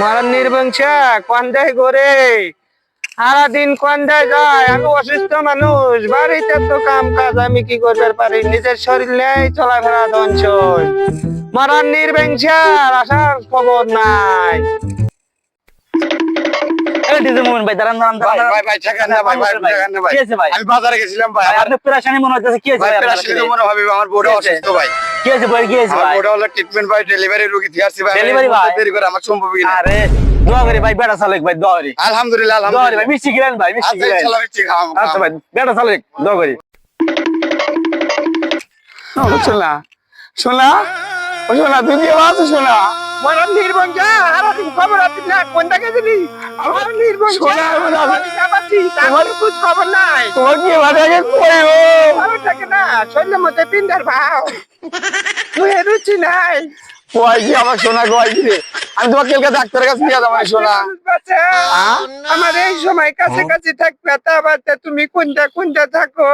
মারান নির্বংশা কোন্দায় ঘরে সারাদিন কোন্দায় যায়। আমি অসুস্থ মানুষ, বাড়িতে তো কাম কাজ আমি কি করতে পারি, নিজের শরীর নেই চলাফেরা দঞ্চল। মারান নির্বংশার আসার খবর নাই। ভাই দাঁড়ান দাঁড়ান ভাই ভাই ভাই ঠেকান না ভাই, ভাই ঠেকান না ভাই। কি আছে ভাই? আমি বাজারে গেছিলাম ভাই, আমার আপনি পেরেশানি মনে হচ্ছে, কি আছে ভাই ভাই? পেরাশিত মনে হবে, আমার বউটা কি আছে? অসুস্থ ভাই। কি আছে ভাই? কি আছে আমার ভাই? বউটা হলো ট্রিটমেন্ট ভাই, ডেলিভারি রোগী দিয়েছি ভাই। Delivery ভাই? দেরি করে আমার সম্ভব না। আরে দোয়া করি ভাই, বেটা চালক ভাই, দোয়া করি। আলহামদুলিল্লাহ দোয়া করি আলহামদুলিল্লাহ। ভাই, মিষ্টি গিলেন ভাই, মিষ্টি আচ্ছা গিলেন। ইনশাআল্লাহ মিষ্টি খাওয়াবো। আচ্ছা ভাই, বেটা চালক দোয়া করি। শোনা শোনা শোনা, তুই কি আছো শোনা? মারান নির্বংশা সারাদিন খবর আছে না, কোনটা গেছিলি? আমার নির্বংশা আমার কুছ খবর নাই। তোমার কি বাড়ি কইও ভালো থাকে না, শরীরের মধ্যে পিন্ডার ভাও তুই রুচি নাই। কই কি আমার সোনা কই কি রে? আমি তোমাকে কালকে ডাক্তারের কাছে নিয়ে যাবো সোনা। আমার এই সময় কাছে কাছে থাকবে, তা বাদে তুমি কোনটা কোনটা থাকো।